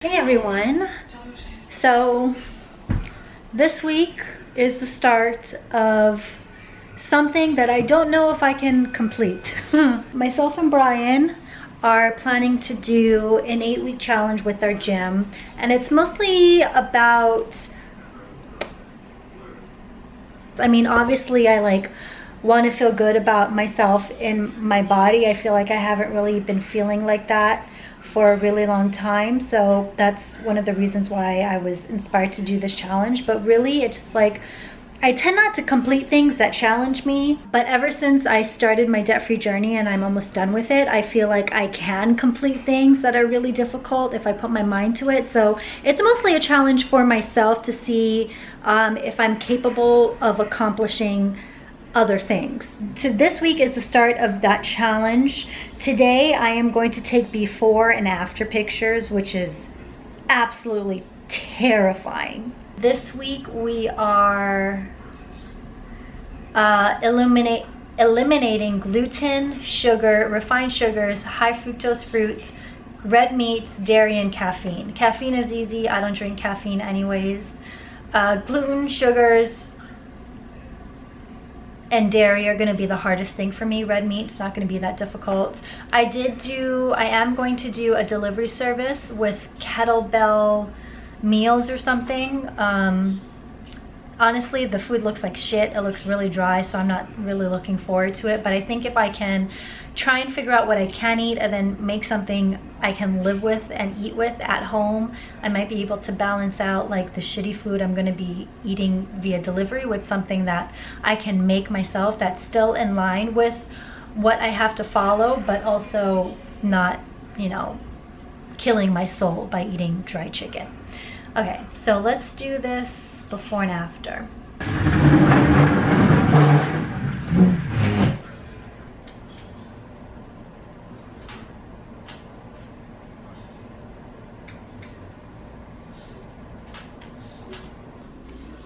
Hey everyone, so this week is the start of something that I don't know if I can complete. Myself and Brian are planning to do an 8-week challenge with our gym, and it's mostly about, obviously I want to feel good about myself in my body. I feel like I haven't really been feeling like that for a really long time, so that's one of the reasons why I was inspired to do this challenge. But really, it's like I tend not to complete things that challenge me, but ever since I started my debt-free journey and I'm almost done with it, I feel like I can complete things that are really difficult if I put my mind to it. So it's mostly a challenge for myself to see if I'm capable of accomplishing other things. So this week is the start of that challenge. Today I am going to take before and after pictures, which is absolutely terrifying. This week we are eliminating gluten, sugar, refined sugars, high fructose fruits, red meats, dairy, and caffeine. Caffeine is easy. I don't drink caffeine anyways. Gluten, sugars, and dairy are going to be the hardest thing for me. Red meat's not going to be that difficult. I am going to do a delivery service with kettlebell meals or something. Honestly, the food looks like shit. It looks really dry, so I'm not really looking forward to it. But I think if I can try and figure out what I can eat and then make something I can live with and eat with at home, I might be able to balance out like the shitty food I'm going to be eating via delivery with something that I can make myself that's still in line with what I have to follow, but also not, killing my soul by eating dry chicken. Okay, so let's do this before and after.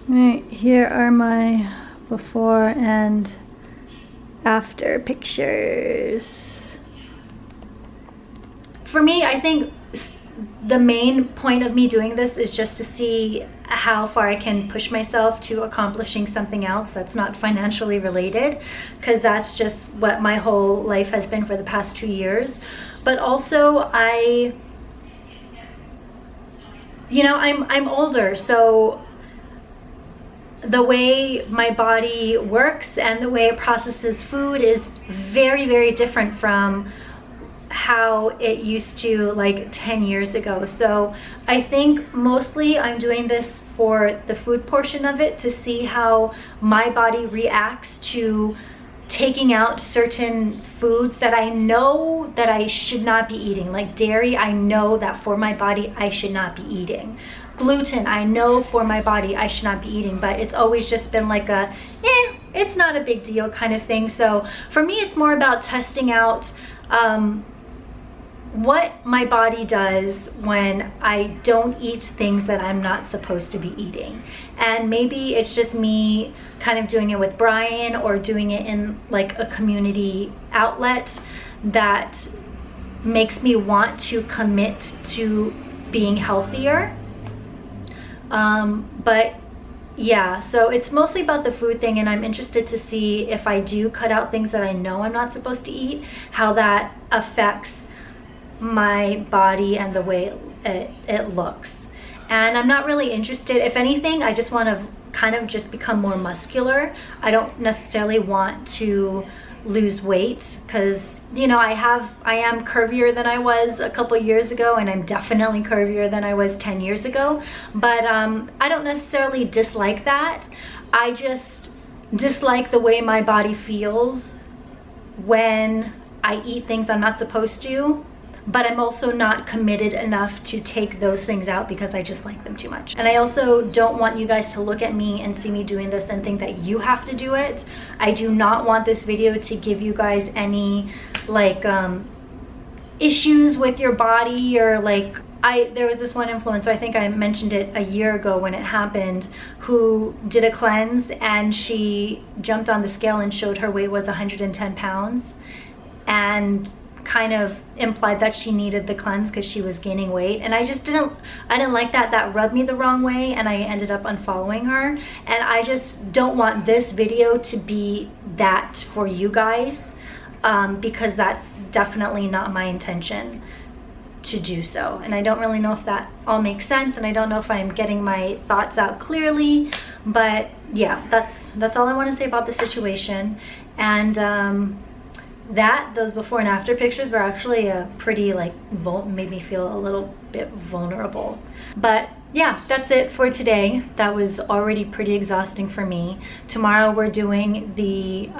Right, here are my before and after pictures. For me, I think the main point of me doing this is just to see how far I can push myself to accomplishing something else that's not financially related, because that's just what my whole life has been for the past 2 years. But also I'm older, so the way my body works and the way it processes food is very, very different from how it used to like 10 years ago. So I think mostly I'm doing this for the food portion of it, to see how my body reacts to taking out certain foods that I know that I should not be eating. Like dairy, I know that for my body I should not be eating. Gluten, I know for my body I should not be eating, but it's always just been like a it's not a big deal kind of thing. So for me, it's more about testing out what my body does when I don't eat things that I'm not supposed to be eating. And maybe it's just me kind of doing it with Brian, or doing it in like a community outlet that makes me want to commit to being healthier. But yeah, so it's mostly about the food thing, and I'm interested to see if I do cut out things that I know I'm not supposed to eat, how that affects my body and the way it looks. And I'm not really interested, if anything, I just want to kind of just become more muscular. I don't necessarily want to lose weight, because I am curvier than I was a couple years ago, and I'm definitely curvier than I was 10 years ago. But I don't necessarily dislike that. I just dislike the way my body feels when I eat things I'm not supposed to. But I'm also not committed enough to take those things out because I just like them too much. And I also don't want you guys to look at me and see me doing this and think that you have to do it. I do not want this video to give you guys any issues with your body, or there was this one influencer, I think I mentioned it a year ago when it happened, who did a cleanse, and she jumped on the scale and showed her weight was 110 pounds. And kind of implied that she needed the cleanse because she was gaining weight, and I didn't like that. That rubbed me the wrong way, and I ended up unfollowing her. And I just don't want this video to be that for you guys, because that's definitely not my intention to do so. And I don't really know if that all makes sense, and I don't know if I'm getting my thoughts out clearly, but yeah, that's all I want to say about the situation. And those before and after pictures were actually pretty, like, made me feel a little bit vulnerable. But yeah, that's it for today. That was already pretty exhausting for me. Tomorrow we're doing the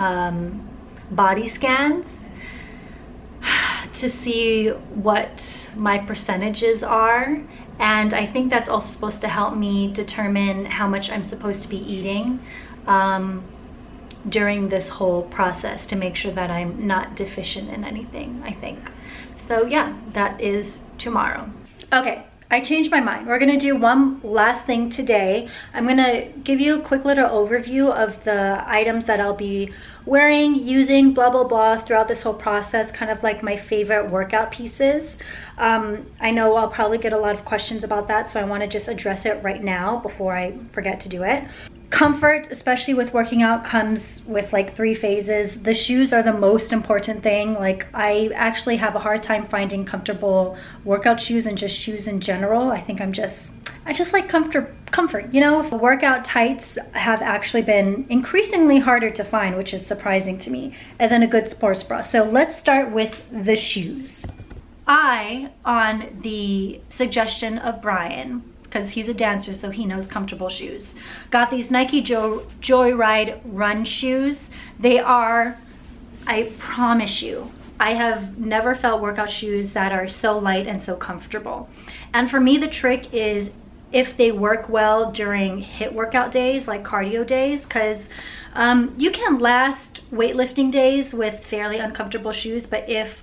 body scans to see what my percentages are, and I think that's also supposed to help me determine how much I'm supposed to be eating during this whole process, to make sure that I'm not deficient in anything, I think. So yeah, that is tomorrow. Okay, I changed my mind. We're gonna do one last thing today. I'm gonna give you a quick little overview of the items that I'll be wearing, using, blah, blah, blah, throughout this whole process, kind of like my favorite workout pieces. I know I'll probably get a lot of questions about that, so I wanna just address it right now before I forget to do it. Comfort, especially with working out, comes with like 3 phases. The shoes are the most important thing. Like, I actually have a hard time finding comfortable workout shoes and just shoes in general. I think I just like comfort, you know? Workout tights have actually been increasingly harder to find, which is surprising to me, and then a good sports bra. So let's start with the shoes. I, on the suggestion of Brian, because he's a dancer, so he knows comfortable shoes, got these Nike Joyride run shoes. They are, I promise you, I have never felt workout shoes that are so light and so comfortable. And for me, the trick is if they work well during HIIT workout days, like cardio days, because you can last weightlifting days with fairly uncomfortable shoes, but if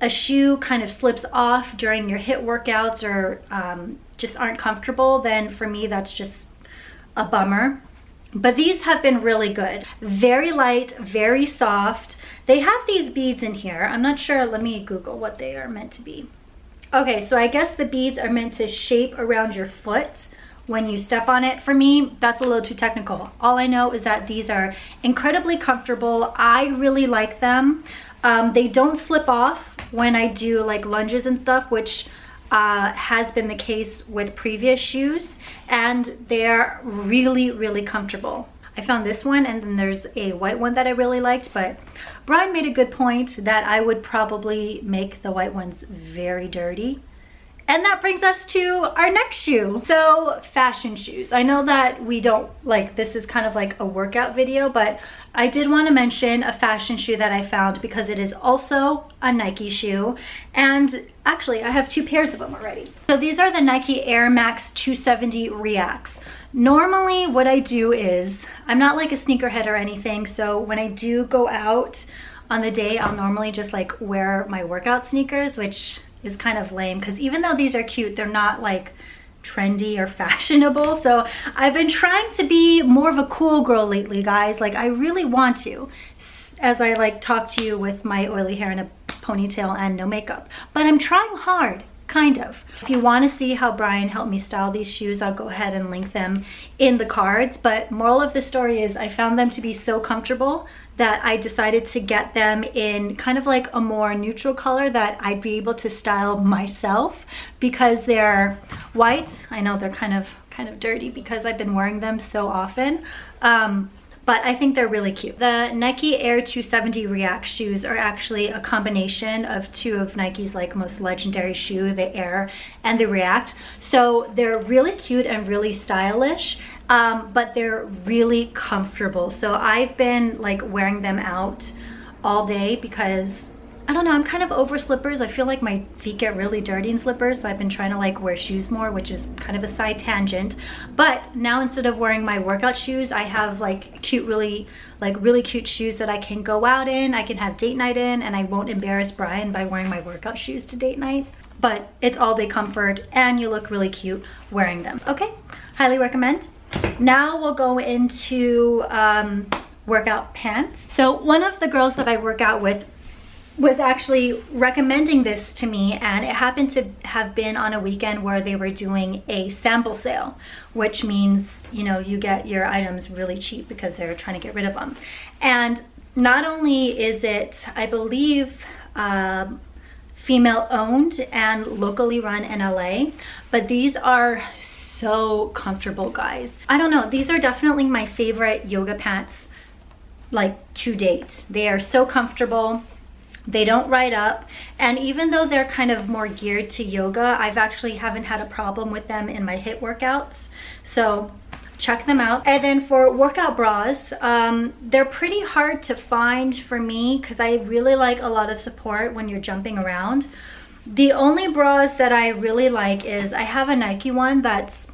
a shoe kind of slips off during your HIIT workouts or just aren't comfortable, then for me that's just a bummer. But these have been really good. Very light, very soft. They have these beads in here. I'm not sure, let me Google what they are meant to be. Okay, so I guess the beads are meant to shape around your foot when you step on it. For me, that's a little too technical. All I know is that these are incredibly comfortable. I really like them. They don't slip off when I do like lunges and stuff, which has been the case with previous shoes, and they're really, really comfortable. I found this one, and then there's a white one that I really liked, but Brian made a good point that I would probably make the white ones very dirty. And that brings us to our next shoe. So, fashion shoes. I know that we don't, like, this is kind of like a workout video, but I did want to mention a fashion shoe that I found because it is also a Nike shoe. And actually, I have 2 pairs of them already. So these are the Nike Air Max 270 Reacts. Normally what I do is, I'm not like a sneakerhead or anything, so when I do go out on the day, I'll normally just like wear my workout sneakers, which is kind of lame because even though these are cute, they're not like trendy or fashionable. So I've been trying to be more of a cool girl lately, guys. Like, I really want to, as I like talk to you with my oily hair and a ponytail and no makeup, but I'm trying hard. Kind of. If you want to see how Brian helped me style these shoes, I'll go ahead and link them in the cards. But moral of the story is I found them to be so comfortable that I decided to get them in kind of like a more neutral color that I'd be able to style myself, because they're white. I know they're kind of dirty because I've been wearing them so often. But I think they're really cute. The Nike Air 270 React shoes are actually a combination of 2 of Nike's like most legendary shoe, the Air and the React. So they're really cute and really stylish, but they're really comfortable. So I've been like wearing them out all day because I don't know, I'm kind of over slippers. I feel like my feet get really dirty in slippers, so I've been trying to like wear shoes more, which is kind of a side tangent. But now instead of wearing my workout shoes, I have like cute, really cute shoes that I can go out in, I can have date night in, and I won't embarrass Brian by wearing my workout shoes to date night. But it's all day comfort and you look really cute wearing them. Okay, highly recommend. Now we'll go into workout pants. So one of the girls that I work out with was actually recommending this to me, and it happened to have been on a weekend where they were doing a sample sale, which means, you know, you get your items really cheap because they're trying to get rid of them. And not only is it, I believe, female owned and locally run in LA, but these are so comfortable, guys. I don't know, these are definitely my favorite yoga pants, like, to date. They are so comfortable. They don't ride up, and even though they're kind of more geared to yoga, I've actually haven't had a problem with them in my HIIT workouts, so check them out. And then for workout bras, they're pretty hard to find for me because I really like a lot of support when you're jumping around. The only bras that I really like is, I have a Nike one that's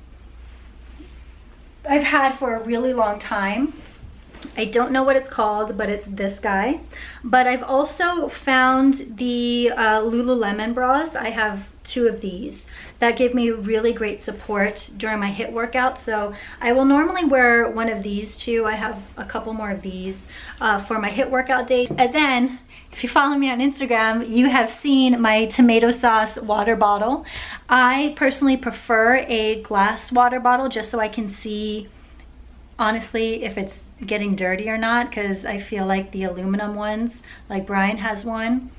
I've had for a really long time. I don't know what it's called, but it's this guy. But I've also found the Lululemon bras. I have 2 of these that give me really great support during my HIIT workout. So I will normally wear one of these 2. I have a couple more of these for my HIIT workout days. And then, if you follow me on Instagram, you have seen my tomato sauce water bottle. I personally prefer a glass water bottle just so I can see, honestly, if it's getting dirty or not, because I feel like the aluminum ones, like Brian has one,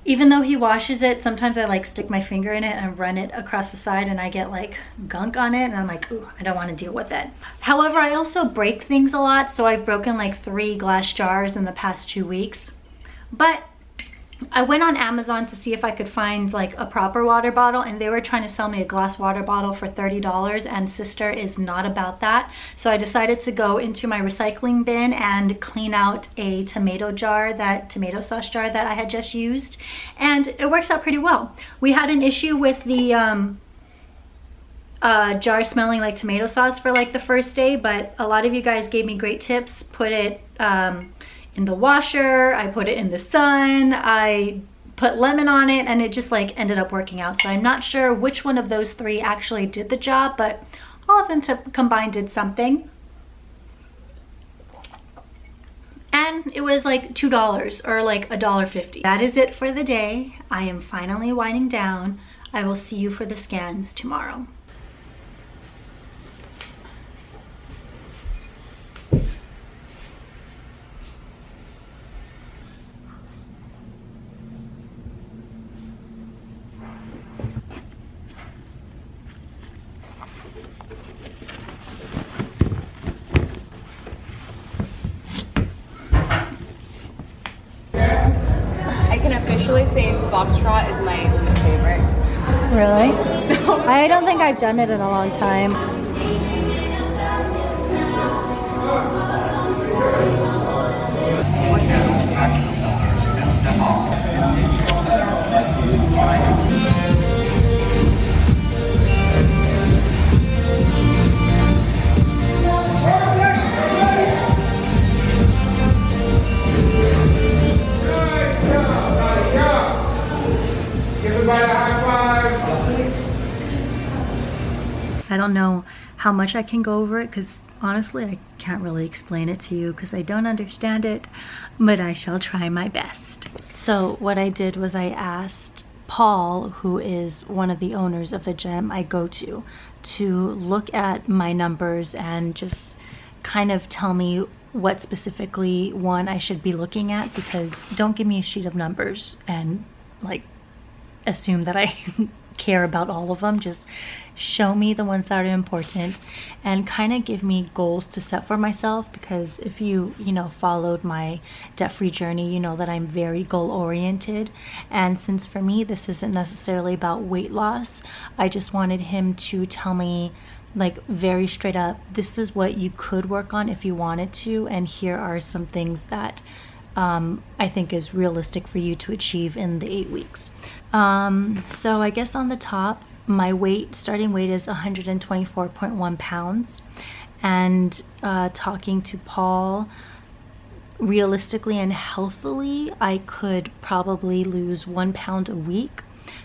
even though he washes it, sometimes I like stick my finger in it and run it across the side and I get like gunk on it and I'm like, ooh, I don't want to deal with it. However, I also break things a lot, so I've broken like 3 glass jars in the past 2 weeks. But I went on Amazon to see if I could find like a proper water bottle, and they were trying to sell me a glass water bottle for $30, and sister is not about that. So I decided to go into my recycling bin and clean out a tomato sauce jar that I had just used, and it works out pretty well. We had an issue with the jar smelling like tomato sauce for like the first day, but a lot of you guys gave me great tips. Put it in the washer, I put it in the sun, I put lemon on it, and it just like ended up working out. So I'm not sure which one of those 3 actually did the job, but all of them combined did something. And it was like $2 or like $1.50. That is it for the day. I am finally winding down. I will see you for the scans tomorrow. Say Foxtrot is my least favorite. Really? I don't think I've done it in a long time. I don't know how much I can go over it because honestly I can't really explain it to you because I don't understand it, but I shall try my best. So what I did was I asked Paul, who is one of the owners of the gym I go to look at my numbers and just kind of tell me what specifically one I should be looking at, because don't give me a sheet of numbers and like assume that I care about all of them. Just show me the ones that are important and kind of give me goals to set for myself, because if you followed my debt-free journey, you know that I'm very goal oriented. And since for me this isn't necessarily about weight loss, I just wanted him to tell me like very straight up, this is what you could work on if you wanted to, and here are some things that I think is realistic for you to achieve in the 8 weeks. So I guess on the top, my starting weight is 124.1 pounds, and talking to Paul, realistically and healthily, I could probably lose 1 pound a week.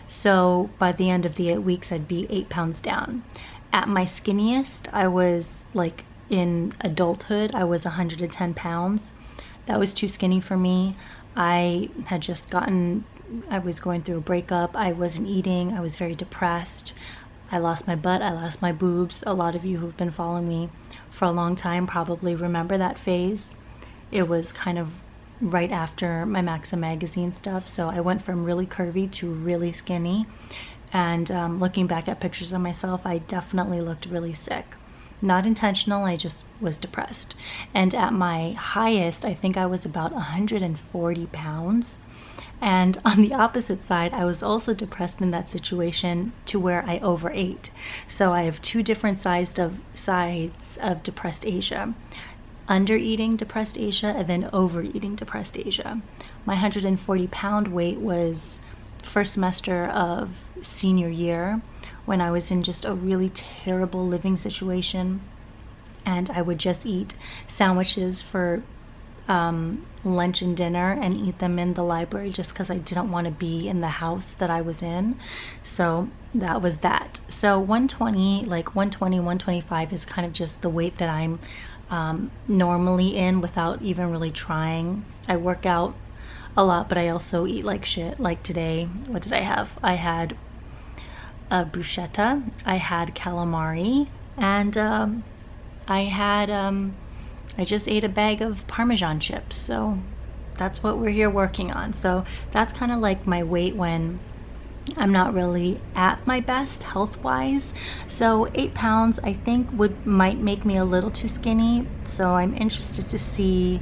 So by the end of the 8 weeks, I'd be 8 pounds down. At my skinniest, I was like in adulthood, I was 110 pounds. That was too skinny for me. I was going through a breakup. I wasn't eating. I was very depressed. I lost my butt. I lost my boobs. A lot of you who've been following me for a long time probably remember that phase. It was kind of right after my Maxim magazine stuff. So I went from really curvy to really skinny. And looking back at pictures of myself, I definitely looked really sick. Not intentional, I just was depressed. And at my highest, I think I was about 140 pounds. And on the opposite side, I was also depressed in that situation to where I overate. So I have two different sides of depressed Asia. Undereating depressed Asia and then overeating depressed Asia. My 140 pound weight was first semester of senior year when I was in just a really terrible living situation, and I would just eat sandwiches for lunch and dinner and eat them in the library just because I didn't want to be in the house that I was in. So that was that. So 120, like 120, 125 is kind of just the weight that I'm normally in without even really trying. I work out a lot, but I also eat like shit. Like today, what did I have? I had a bruschetta, I had calamari, and I just ate a bag of Parmesan chips. So that's what we're here working on. So that's kind of like my weight when I'm not really at my best health-wise. So 8 pounds I think might make me a little too skinny. So I'm interested to see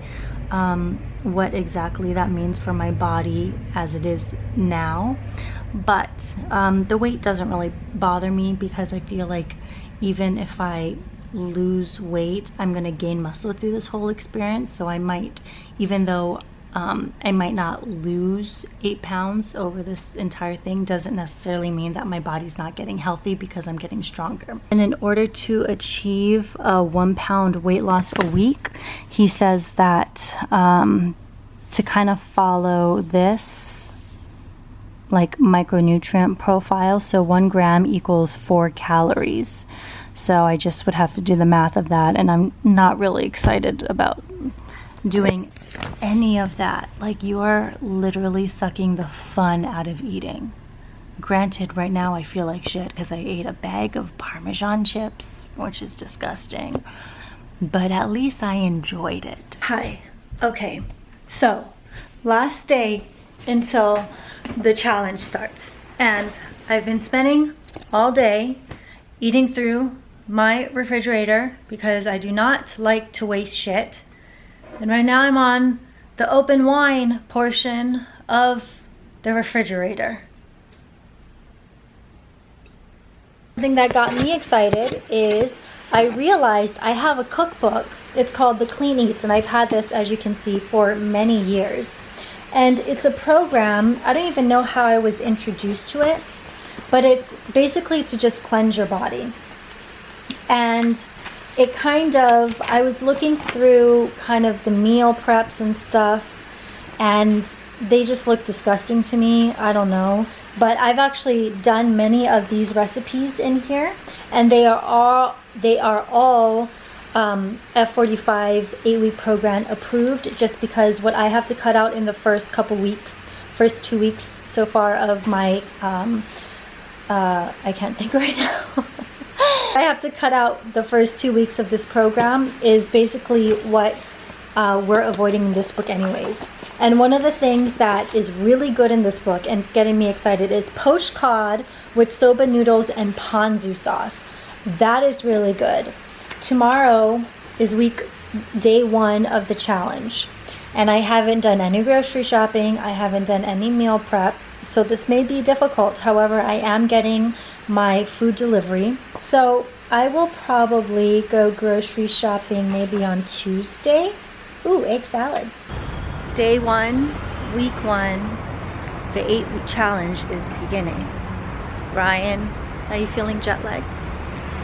what exactly that means for my body as it is now. But the weight doesn't really bother me because I feel like even if I lose weight, I'm gonna gain muscle through this whole experience. So I might, even though I might not lose 8 pounds over this entire thing, doesn't necessarily mean that my body's not getting healthy because I'm getting stronger. And in order to achieve a 1 pound weight loss a week, he says that to kind of follow this like micronutrient profile, so 1 gram equals 4 calories. So I just would have to do the math of that, and I'm not really excited about doing any of that. Like, you're literally sucking the fun out of eating. Granted, right now I feel like shit because I ate a bag of Parmesan chips, which is disgusting, but at least I enjoyed it. Hi. Okay, so last day until the challenge starts, and I've been spending all day eating through my refrigerator because I do not like to waste shit. And right now I'm on the open wine portion of the refrigerator. Something that got me excited is I realized I have a cookbook. It's called The Clean Eats, and I've had this, as you can see, for many years. And it's a program, I don't even know how I was introduced to it, but it's basically to just cleanse your body. And it kind of, I was looking through kind of the meal preps and stuff, and they just look disgusting to me. I don't know, but I've actually done many of these recipes in here, and they are all F45 8-week program approved, just because what I have to cut out in the first 2 weeks so far of my I can't think right now. I have to cut out the first 2 weeks of this program is basically what we're avoiding in this book anyways. And one of the things that is really good in this book, and it's getting me excited, is poached cod with soba noodles and ponzu sauce. That is really good. Tomorrow is day 1 of the challenge, and I haven't done any grocery shopping. I haven't done any meal prep, so this may be difficult. However, I am getting my food delivery, so I will probably go grocery shopping maybe on Tuesday. Ooh, egg salad. Day 1, week 1, the 8-week challenge is beginning. Ryan, are you feeling jet lagged?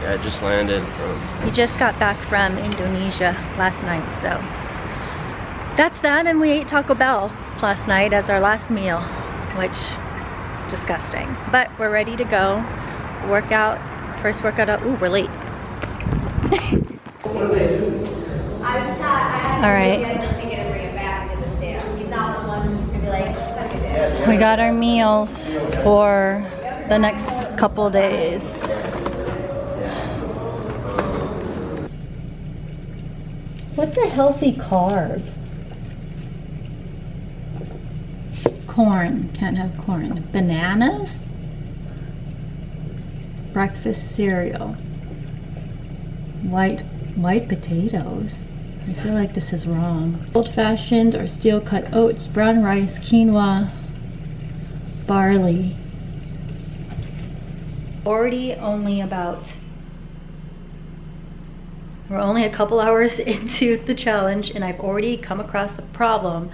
Yeah, I just landed from... We just got back from Indonesia last night, so that's that. And we ate Taco Bell last night as our last meal, which is disgusting. But we're ready to go. Workout, first workout out. Ooh, we're late. All right. We got our meals for the next couple days. What's a healthy carb? Corn. Can't have corn. Bananas? Breakfast cereal. White potatoes. I feel like this is wrong. Old-fashioned or steel-cut oats, brown rice, quinoa, barley. We're only a couple hours into the challenge, and I've already come across a problem,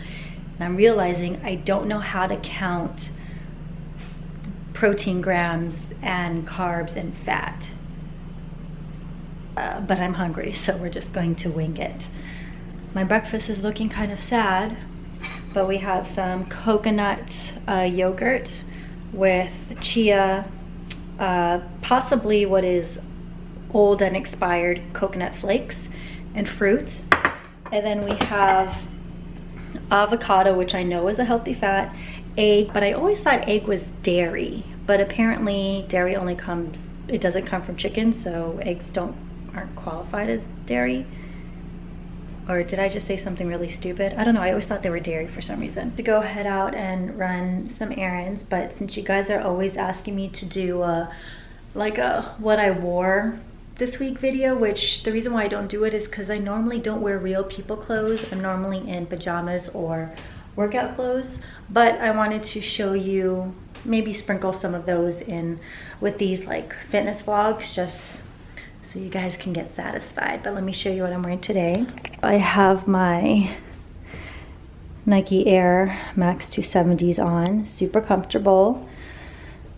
and I'm realizing I don't know how to count protein grams and carbs and fat. But I'm hungry, so we're just going to wing it. My breakfast is looking kind of sad, but we have some coconut yogurt with chia, possibly what is old and expired coconut flakes and fruit. And then we have avocado, which I know is a healthy fat, egg, but I always thought egg was dairy, but apparently dairy only it doesn't come from chicken, so eggs aren't qualified as dairy. Or did I just say something really stupid? I don't know, I always thought they were dairy for some reason. To go head out and run some errands, but since you guys are always asking me to do like a what I wore this week video, which the reason why I don't do it is because I normally don't wear real people clothes. I'm normally in pajamas or workout clothes, but I wanted to show you, maybe sprinkle some of those in with these like fitness vlogs, just so you guys can get satisfied. But let me show you what I'm wearing today. I have my Nike Air Max 270s on, super comfortable,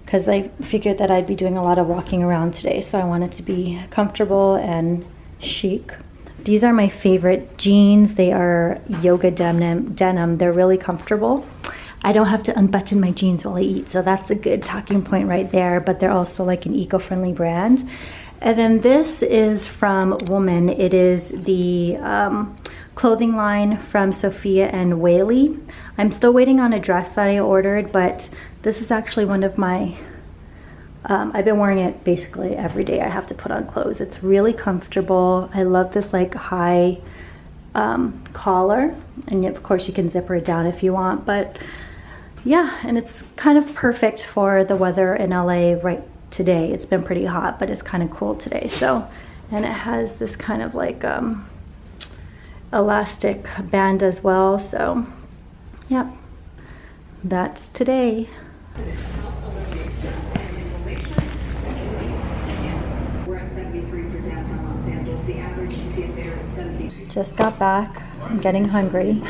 because I figured that I'd be doing a lot of walking around today, so I wanted to be comfortable and chic. These are my favorite jeans. They are yoga denim. They're really comfortable. I don't have to unbutton my jeans while I eat, so that's a good talking point right there, but they're also like an eco-friendly brand. And then this is from Woman. It is the clothing line from Sophia and Whaley. I'm still waiting on a dress that I ordered, but this is actually one of my, I've been wearing it basically every day I have to put on clothes. It's really comfortable. I love this like high collar, and of course you can zipper it down if you want, but yeah, and it's kind of perfect for the weather in LA right today. It's been pretty hot, but it's kind of cool today. So, and it has this kind of like elastic band as well. So yep, that's today. Just got back. I'm getting hungry.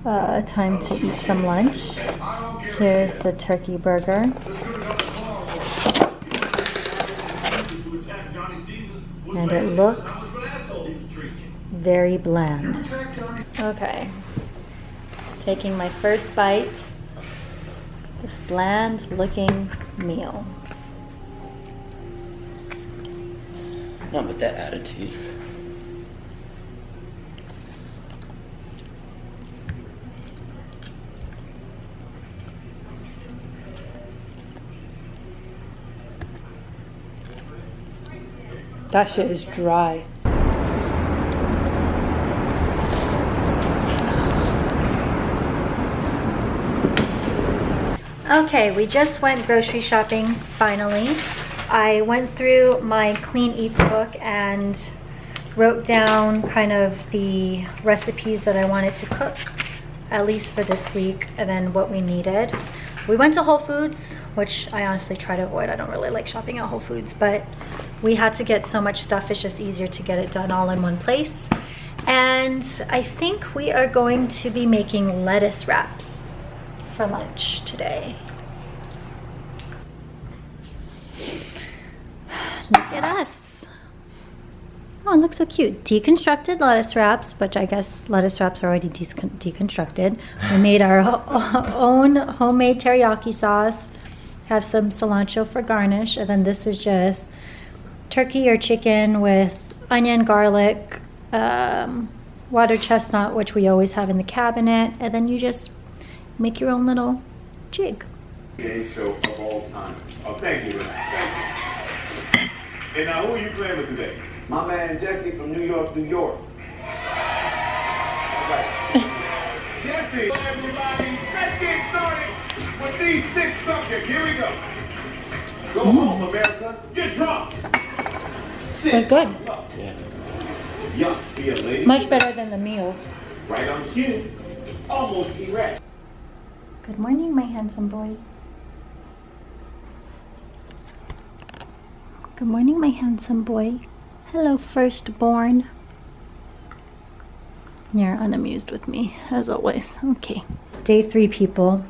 Time to eat some lunch. Here's the turkey burger. And it looks very bland. Okay, taking my first bite. This bland looking meal. Not with that attitude. That shit is dry. Okay, we just went grocery shopping finally. I went through my Clean Eats book and wrote down kind of the recipes that I wanted to cook, at least for this week, and then what we needed. We went to Whole Foods, which I honestly try to avoid. I don't really like shopping at Whole Foods, but we had to get so much stuff. It's just easier to get it done all in one place. And I think we are going to be making lettuce wraps for lunch today. Look at us. Oh, it looks so cute. Deconstructed lettuce wraps, which I guess lettuce wraps are already deconstructed. We made our own homemade teriyaki sauce. Have some cilantro for garnish. And then this is just turkey or chicken with onion, garlic, water chestnut, which we always have in the cabinet. And then you just make your own little jig. Game show of all time. Oh, thank you. Thank you. And now, who are you playing with today? My man Jesse from New York, New York. All right. Jesse, everybody, let's get started with these 6 subjects. Here we go. Go home, America. Get drunk. Sit. They're good. Yeah. Yuck, be a lady. Much better than the meals. Right on cue. Almost erect. Good morning, my handsome boy. Good morning, my handsome boy. Hello, firstborn. You're unamused with me, as always. Okay. Day 3, people.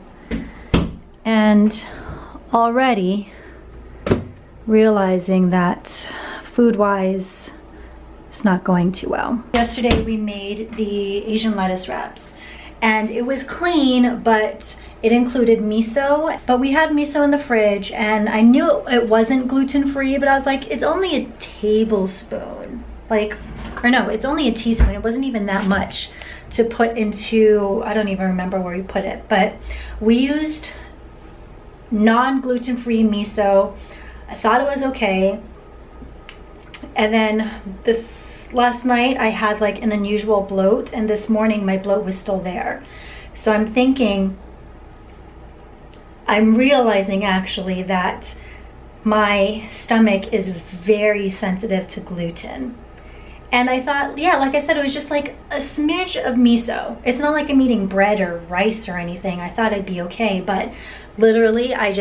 And already realizing that food-wise, it's not going too well. Yesterday, we made the Asian lettuce wraps. And it was clean, but it included miso. But we had miso in the fridge, and I knew it wasn't gluten-free, but I was like, it's only a tablespoon. Or no, it's only a teaspoon. It wasn't even that much to put into, I don't even remember where we put it, but we used non-gluten-free miso. I thought it was okay. And then this last night I had like an unusual bloat, and this morning my bloat was still there. So I'm realizing actually that my stomach is very sensitive to gluten. And I thought, yeah, like I said, it was just like a smidge of miso. It's not like I'm eating bread or rice or anything. I thought I'd be okay, but literally I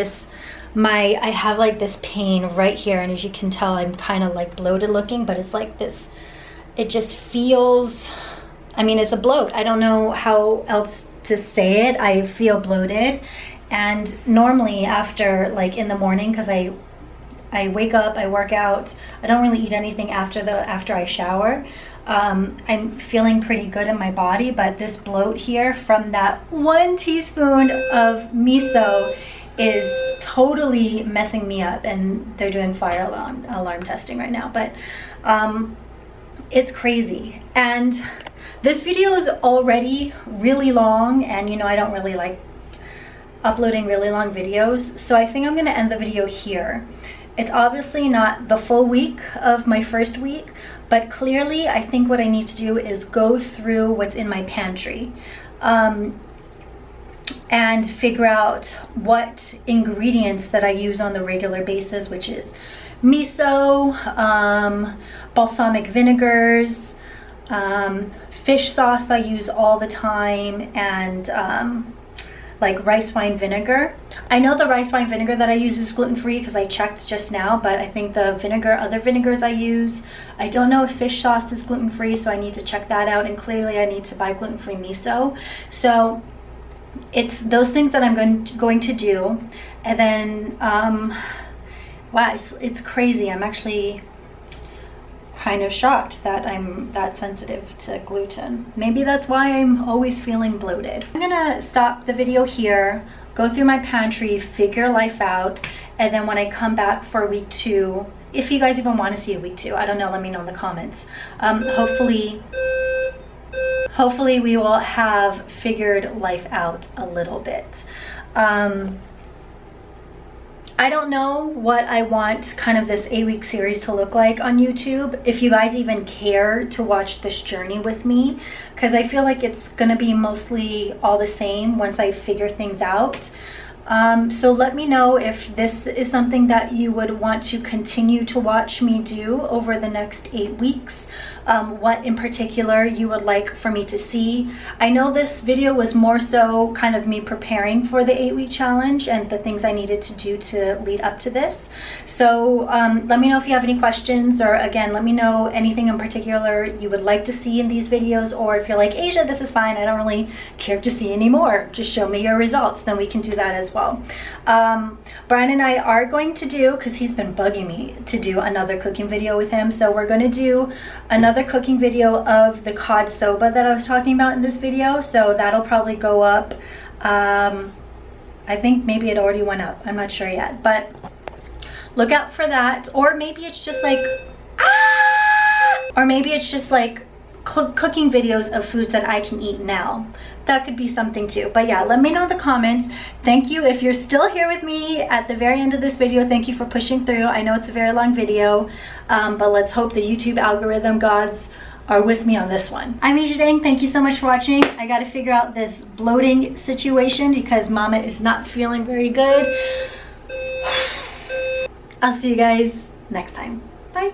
have like this pain right here, and as you can tell, I'm kind of like bloated looking, but it's like this, it just feels, I mean, it's a bloat. I don't know how else to say it. I feel bloated. And normally after, like in the morning, because I wake up, I work out, I don't really eat anything after I shower. I'm feeling pretty good in my body, but this bloat here from that 1 teaspoon of miso is totally messing me up, and they're doing fire alarm testing right now, but it's crazy. And this video is already really long, and you know, I don't really like uploading really long videos, so I think I'm gonna end the video here. It's obviously not the full week of my first week, but clearly I think what I need to do is go through what's in my pantry and figure out what ingredients that I use on the regular basis, which is miso, balsamic vinegars, fish sauce I use all the time, and like rice wine vinegar. I know the rice wine vinegar that I use is gluten-free because I checked just now, but I think the other vinegars I use, I don't know if fish sauce is gluten-free, so I need to check that out, and clearly I need to buy gluten-free miso. So it's those things that I'm going to do. And then wow, it's crazy. I'm actually kind of shocked that I'm that sensitive to gluten. Maybe that's why I'm always feeling bloated. I'm gonna stop the video here, go through my pantry, figure life out, and then when I come back for week 2, if you guys even want to see a week 2, I don't know, let me know in the comments. Hopefully we will have figured life out a little bit. I don't know what I want kind of this 8-week series to look like on YouTube, if you guys even care to watch this journey with me, because I feel like it's gonna be mostly all the same once I figure things out. So let me know if this is something that you would want to continue to watch me do over the next 8 weeks. What in particular you would like for me to see. I know this video was more so kind of me preparing for the 8-week challenge and the things I needed to do to lead up to this. So let me know if you have any questions, or again, let me know anything in particular you would like to see in these videos, or if you're like, Asia, this is fine, I don't really care to see any more, just show me your results, then we can do that as well. Brian and I are going to do, because he's been bugging me to do another cooking video with him, so we're going to do another cooking video of the cod soba that I was talking about in this video. So that'll probably go up, I think maybe it already went up, I'm not sure yet, but look out for that. Or maybe it's just like cooking videos of foods that I can eat now. That could be something too. But yeah, let me know in the comments. Thank you if you're still here with me at the very end of this video. Thank you for pushing through. I know it's a very long video, but let's hope the YouTube algorithm gods are with me on this one. I'm Ijadang. Thank you so much for watching. I got to figure out this bloating situation because Mama is not feeling very good. I'll see you guys next time. Bye.